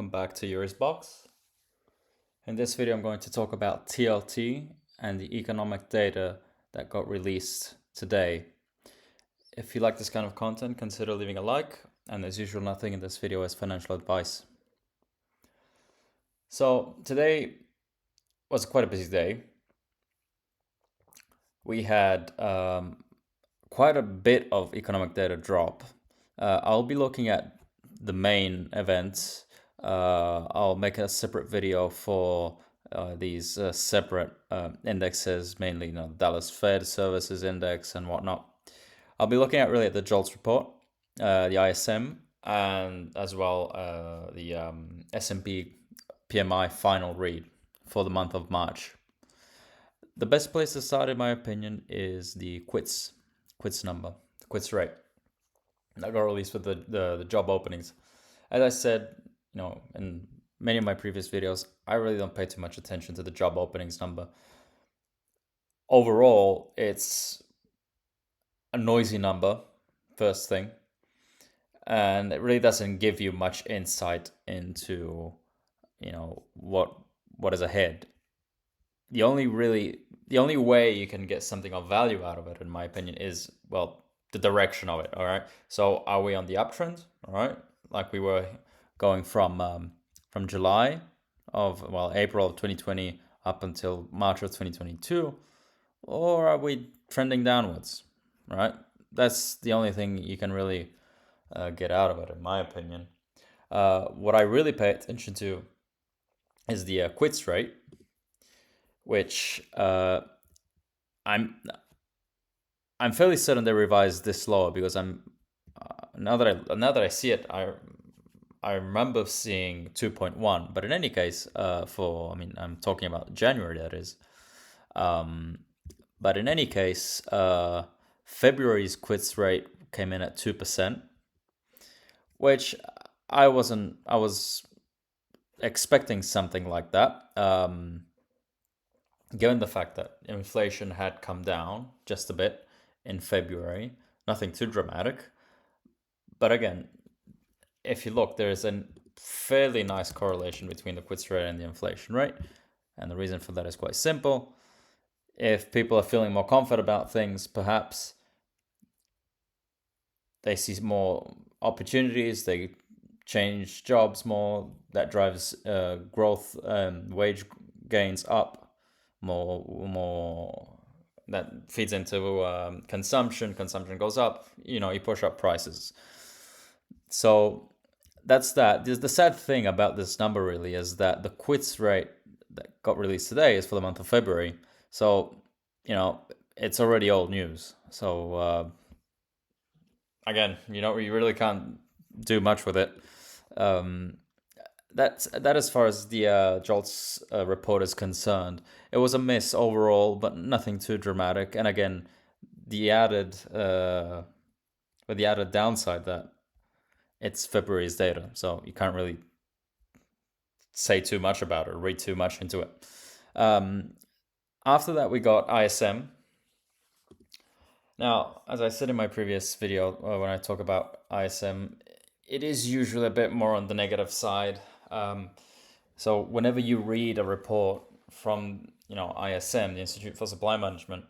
Welcome back to Yuri's Box. In this video, I'm going to talk about TLT and the economic data that got released today. If you like this kind of content, consider leaving a like, and as usual, nothing in this video is financial advice. So today was quite a busy day. We had quite a bit of economic data drop. I'll be looking at the main events. I'll make a separate video for these separate indexes, mainly Dallas Fed Services Index and whatnot. I'll be looking at really at the JOLTs report, the ISM, and as well the S&P PMI final read for the month of March. The best place to start, in my opinion, is the quits number, the quits rate that got released with the job openings. As I said, in many of my previous videos, I really don't pay too much attention to the job openings number. Overall, it's a noisy number, first thing, and it really doesn't give you much insight into, what is ahead. The only way you can get something of value out of it, in my opinion, is, well, the direction of it. All right. So are we on the uptrend? All right. Like we were going from July April of 2020 up until March of 2022, or are we trending downwards? Right. That's the only thing you can really get out of it, in my opinion. What I really pay attention to is the quits rate, which I'm fairly certain they revised this lower, because I'm now that I see it, I remember seeing 2.1, but in any case, I'm talking about January, that is. But in any case, February's quits rate came in at 2%, which I was expecting something like that. Given the fact that inflation had come down just a bit in February, nothing too dramatic. But again, if you look, there is a fairly nice correlation between the quits rate and the inflation rate. And the reason for that is quite simple. If people are feeling more confident about things, perhaps they see more opportunities, they change jobs more, that drives growth, wage gains up, more that feeds into consumption goes up, you push up prices. So that's that. The sad thing about this number really is that the quits rate that got released today is for the month of February. So, it's already old news. So, again, you really can't do much with it. That as far as the JOLTS report is concerned. It was a miss overall, but nothing too dramatic. And again, the added downside that it's February's data, so you can't really say too much about it or read too much into it. After that, we got ISM. Now, as I said in my previous video, when I talk about ISM, it is usually a bit more on the negative side. So whenever you read a report from ISM, the Institute for Supply Management,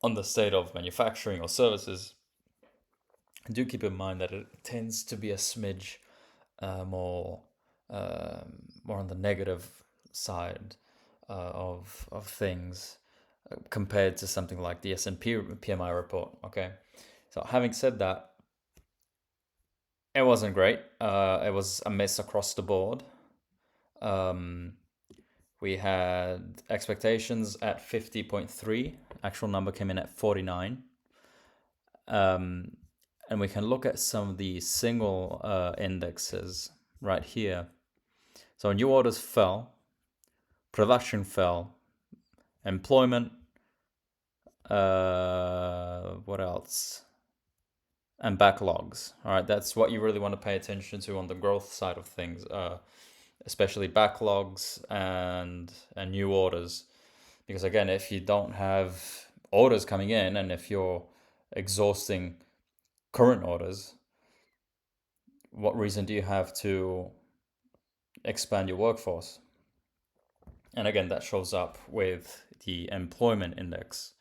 on the state of manufacturing or services, do keep in mind that it tends to be a smidge more on the negative side of things compared to something like the S&P PMI report. Okay, so having said that, it wasn't great. It was a miss across the board. We had expectations at 50.3. Actual number came in at 49. And we can look at some of the single indexes right here. So new orders fell, production fell, employment, what else? And backlogs. All right, that's what you really want to pay attention to on the growth side of things, especially backlogs and new orders. Because again, if you don't have orders coming in, and if you're exhausting current orders, what reason do you have to expand your workforce. And again, that shows up with the employment index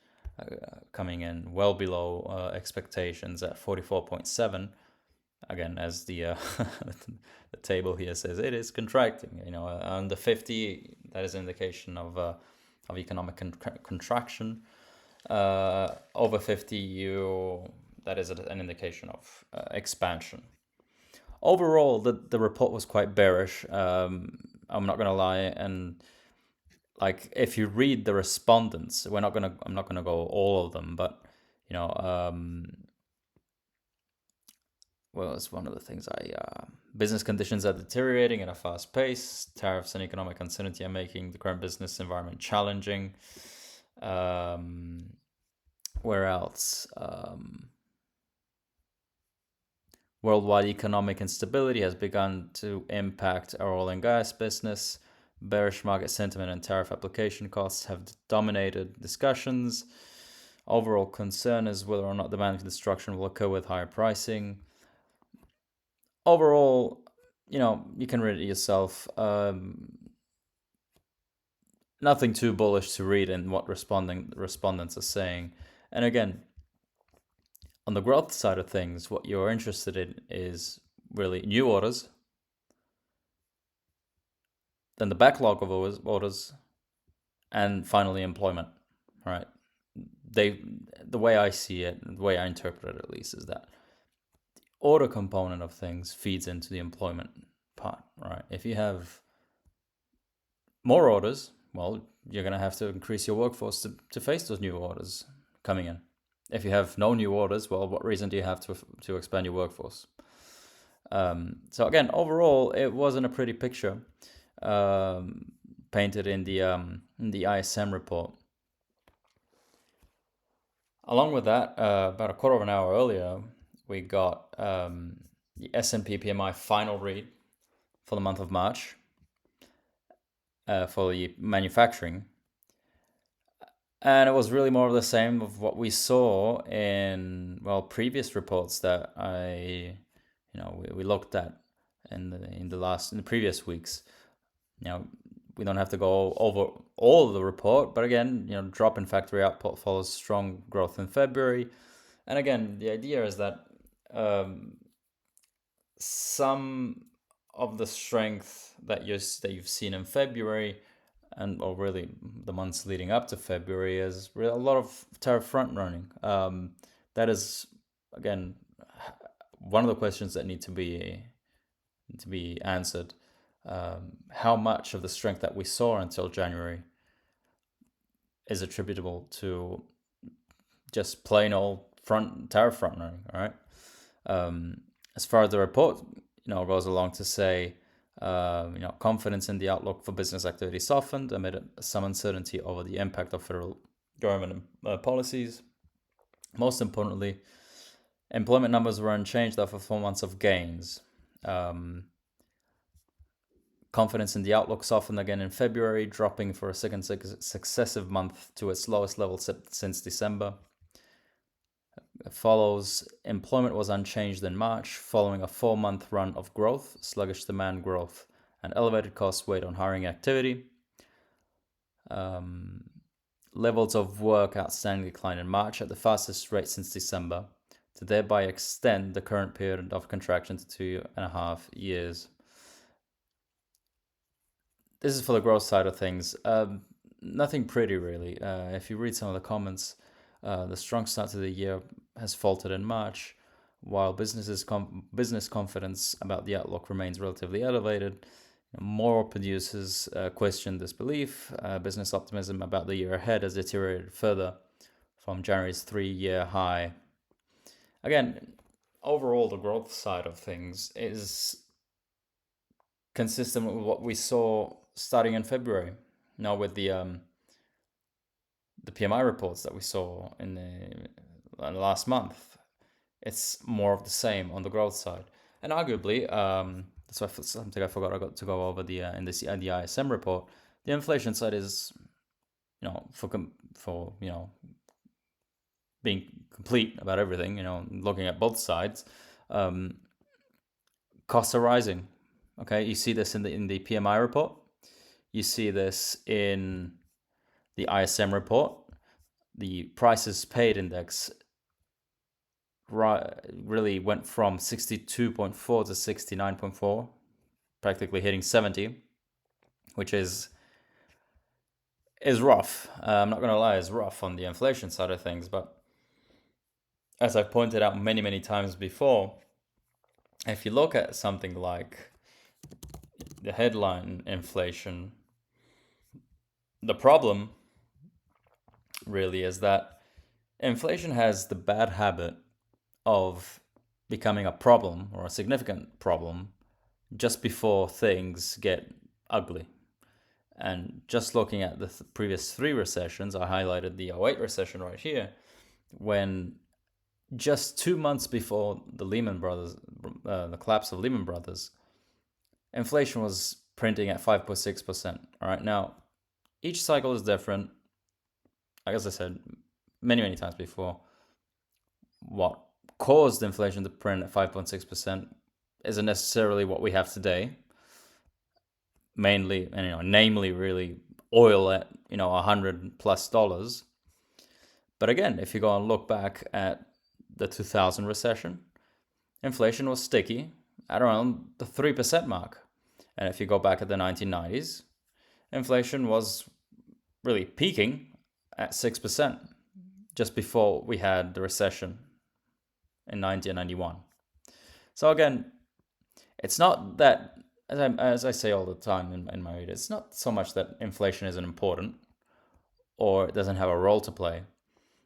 coming in well below expectations at 44.7. Again, as the the table here says, it is contracting. Under 50, that is an indication of economic contraction. Over 50, that is an indication of expansion. Overall, the report was quite bearish. I'm not gonna lie, and like if you read the respondents, I'm not gonna go all of them, but well, it's one of the things business conditions are deteriorating at a fast pace. Tariffs and economic uncertainty are making the current business environment challenging. Where else? Worldwide economic instability has begun to impact our oil and gas business. Bearish market sentiment and tariff application costs have dominated discussions. Overall concern is whether or not demand destruction will occur with higher pricing. Overall, you can read it yourself. Nothing too bullish to read in what respondents are saying. And again, on the growth side of things, what you're interested in is really new orders, then the backlog of orders, and finally employment, right? The way I see it, the way I interpret it at least, is that the order component of things feeds into the employment part, right? If you have more orders, well, you're going to have to increase your workforce to face those new orders coming in. If you have no new orders, well, what reason do you have to expand your workforce? So again, overall, it wasn't a pretty picture painted in the ISM report. Along with that, about a quarter of an hour earlier, we got the S&P PMI final read for the month of March for the manufacturing. And it was really more of the same of what we saw in, previous reports that we looked at in the previous weeks. We don't have to go over all of the report, but again, drop in factory output follows strong growth in February. And again, the idea is that some of the strength that you've seen in February or really the months leading up to February is a lot of tariff front running. That is, again, one of the questions that need to be answered. How much of the strength that we saw until January is attributable to just plain old tariff front running, all right? As far as the report, goes along to say, confidence in the outlook for business activity softened amid some uncertainty over the impact of federal government policies. Most importantly, employment numbers were unchanged after 4 months of gains. Confidence in the outlook softened again in February, dropping for a second successive month to its lowest level since December. Follows, employment was unchanged in March, following a 4-month run of growth. Sluggish demand growth and elevated costs weighed on hiring activity. Levels of work outstanding declined in March at the fastest rate since December, to thereby extend the current period of contraction to 2.5 years. This is for the growth side of things. Nothing pretty, really. If you read some of the comments, the strong start to the year has faltered in March, while business confidence about the outlook remains relatively elevated. More producers question this belief. Business optimism about the year ahead has deteriorated further from January's 3-year high. Again, overall, the growth side of things is consistent with what we saw starting in February. Now with the PMI reports that we saw in the last month, it's more of the same on the growth side. And arguably, that's something I forgot to go over in the ISM report. The inflation side is, for being complete about everything, looking at both sides, costs are rising. Okay, you see this in the PMI report. You see this in the ISM report. The prices paid index really went from 62.4 to 69.4, practically hitting 70, which is rough. I'm not going to lie, it's rough on the inflation side of things. But as I've pointed out many, many times before, if you look at something like the headline inflation, the problem really is that inflation has the bad habit of becoming a problem or a significant problem just before things get ugly. And just looking at the previous three recessions, I highlighted the '08 recession right here, when just 2 months before the the collapse of Lehman Brothers, inflation was printing at 5.6%. All right, now each cycle is different. As I said many, many times before, what caused inflation to print at 5.6% isn't necessarily what we have today. Mainly, and namely, really oil at $100+. But again, if you go and look back at the 2000 recession, inflation was sticky at around the 3% mark. And if you go back at the 1990s, inflation was really peaking at 6% just before we had the recession in 1991. So again, it's not that, as I say all the time in my read, it's not so much that inflation isn't important or it doesn't have a role to play.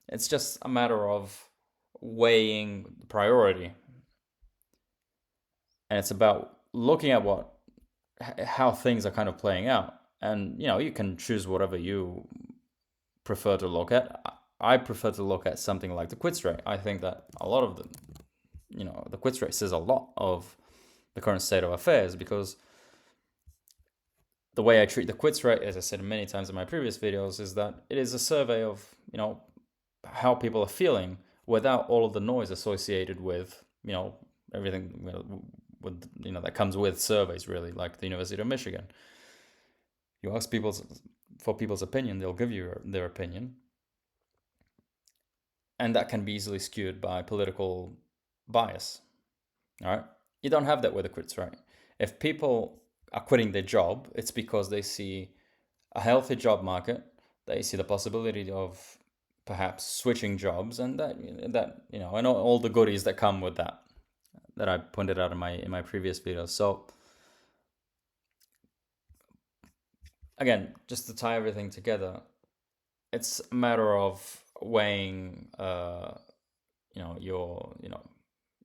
It's just a matter of weighing the priority. And it's about looking at how things are kind of playing out. And, you can choose whatever you prefer to look at. I prefer to look at something like the quits rate. I think that a lot of the quits rate says a lot of the current state of affairs, because the way I treat the quits rate, as I said many times in my previous videos, is that it is a survey of, how people are feeling without all of the noise associated with, everything with that comes with surveys, really, like the University of Michigan. You ask people for people's opinion, they'll give you their opinion. And that can be easily skewed by political bias. All right. You don't have that with the quits rate. If people are quitting their job, it's because they see a healthy job market. They see the possibility of perhaps switching jobs, and that and all the goodies that come with that I pointed out in my previous videos. So again, just to tie everything together, it's a matter of weighing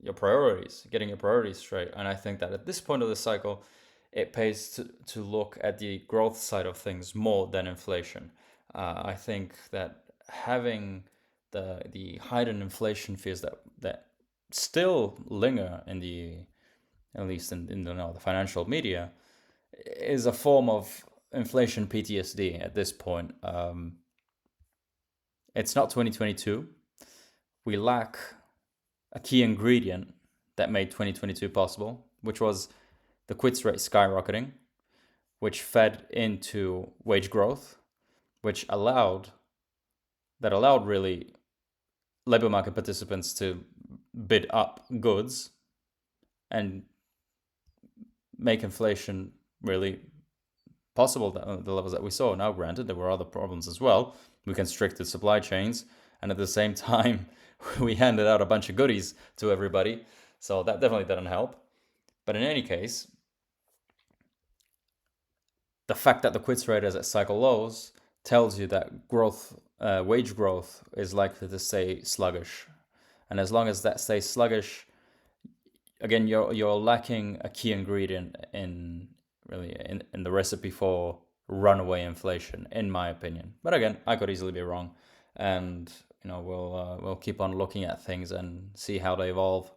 your priorities, getting your priorities straight. And I think that at this point of the cycle, it pays to look at the growth side of things more than inflation. I think that having the heightened inflation fears that still linger at least in the financial media, is a form of inflation PTSD at this point. It's not 2022. We lack a key ingredient that made 2022 possible, which was the quits rate skyrocketing, which fed into wage growth, which allowed really labor market participants to bid up goods and make inflation really possible at the levels that we saw. Now, granted, there were other problems as well. We constricted supply chains, and at the same time, we handed out a bunch of goodies to everybody. So that definitely didn't help. But in any case, the fact that the quits rate is at cycle lows tells you that wage growth is likely to stay sluggish. And as long as that stays sluggish, again, you're lacking a key ingredient in the recipe for runaway inflation, in my opinion. But again, I could easily be wrong, and we'll keep on looking at things and see how they evolve.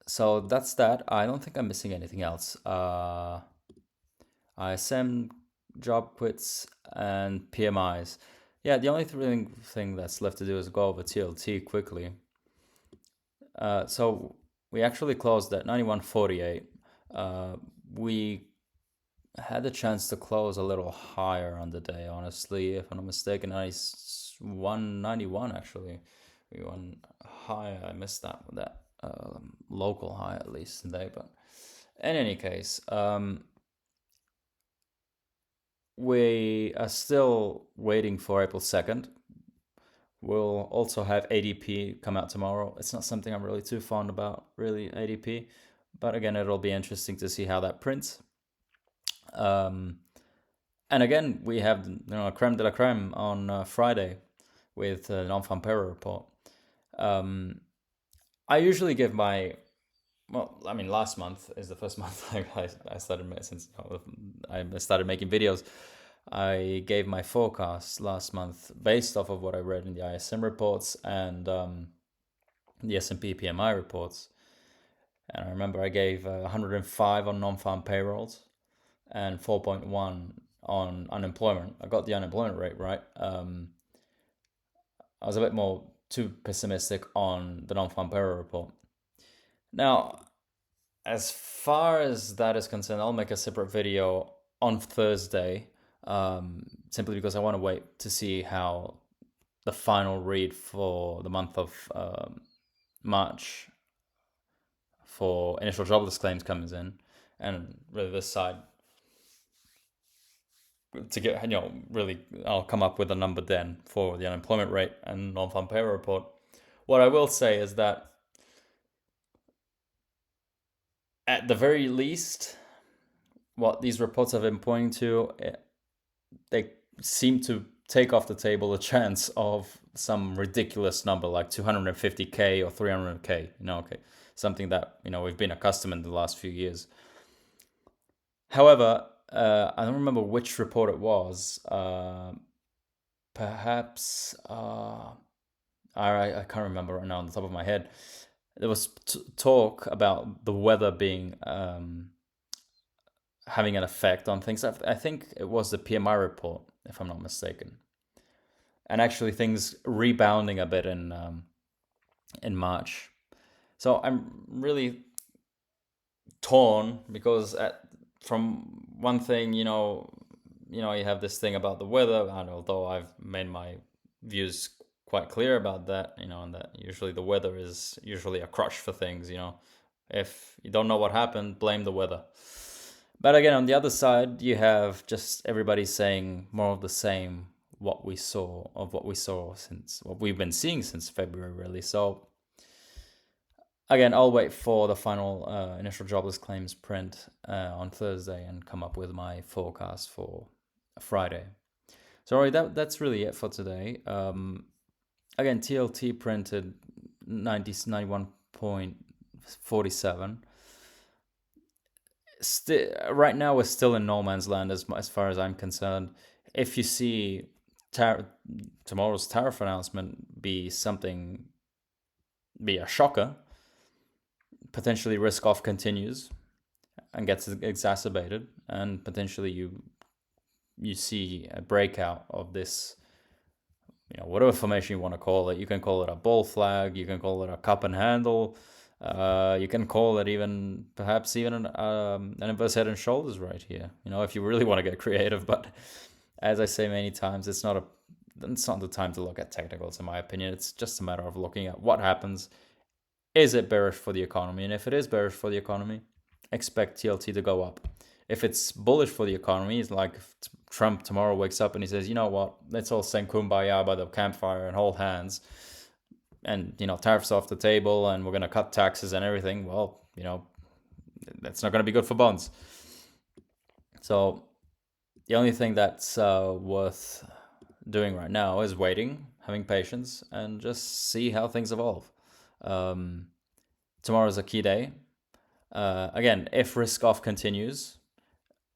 So that's that. I don't think I'm missing anything else. ISM, job quits, and PMIs. Yeah, the only thing that's left to do is go over TLT quickly. So we actually closed at 91.48. We had the chance to close a little higher on the day, honestly, if I'm not mistaken. 191 actually. We went higher. I missed that local high at least today. But in any case, we are still waiting for April 2nd. We'll also have ADP come out tomorrow. It's not something I'm really too fond about, really, ADP. But again, it'll be interesting to see how that prints. And again, we have creme de la creme on Friday with the non-farm payroll report. I usually give my last month is the first month I started since I started making videos. I gave my forecast last month based off of what I read in the ISM reports and the S&P PMI reports. And I remember I gave 105 on non-farm payrolls and 4.1 on unemployment. I got the unemployment rate right. I was a bit more too pessimistic on the non-farm payroll report. Now, as far as that is concerned, I'll make a separate video on Thursday, simply because I want to wait to see how the final read for the month of March for initial jobless claims comes in, and really this side to get, really I'll come up with a number then for the unemployment rate and non-farm payroll report. What I will say is that at the very least, what these reports have been pointing to, they seem to take off the table a chance of some ridiculous number like 250k or 300k, something that we've been accustomed in the last few years. However, I don't remember which report it was. Perhaps I can't remember right now on the top of my head. There was talk about the weather being having an effect on things. I think it was the PMI report, if I'm not mistaken, and actually things rebounding a bit in March. So I'm really torn because from one thing, you have this thing about the weather, and although I've made my views quite clear about that, and that usually the weather is usually a crutch for things, if you don't know what happened, blame the weather. But again, on the other side, you have just everybody saying more of the same, what we've been seeing since February, really. So again, I'll wait for the final initial jobless claims print on Thursday and come up with my forecast for Friday. So that's really it for today. Again, TLT printed 91.47. Right now, we're still in no man's land as far as I'm concerned. If you see tomorrow's tariff announcement be a shocker, potentially risk off continues and gets exacerbated, and potentially you see a breakout of this, whatever formation you want to call it. You can call it a bull flag, you can call it a cup and handle, you can call it perhaps even an inverse head and shoulders right here, if you really want to get creative. But as I say many times, it's not the time to look at technicals, in my opinion. It's just a matter of looking at what happens. Is it bearish for the economy? And if it is bearish for the economy, expect TLT to go up. If it's bullish for the economy, it's like if Trump tomorrow wakes up and he says, you know what, let's all sing kumbaya by the campfire and hold hands, and tariffs off the table, and we're going to cut taxes and everything. Well, that's not going to be good for bonds. So the only thing that's worth doing right now is waiting, having patience, and just see how things evolve. Tomorrow's a key day. Again, if risk off continues,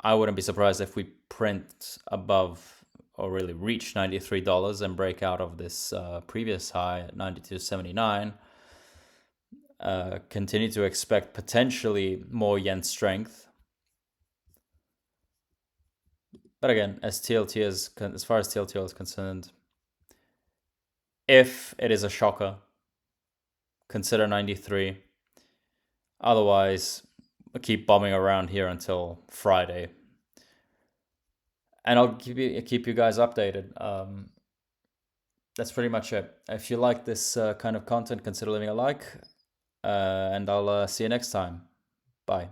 I wouldn't be surprised if we print above or really reach $93 and break out of this previous high at 92.79. Continue to expect potentially more yen strength. But again, as far as TLT is concerned, if it is a shocker, consider 93. Otherwise, I'll keep bombing around here until Friday, and I'll keep you guys updated. That's pretty much it. If you like this kind of content, consider leaving a like, and I'll see you next time. Bye.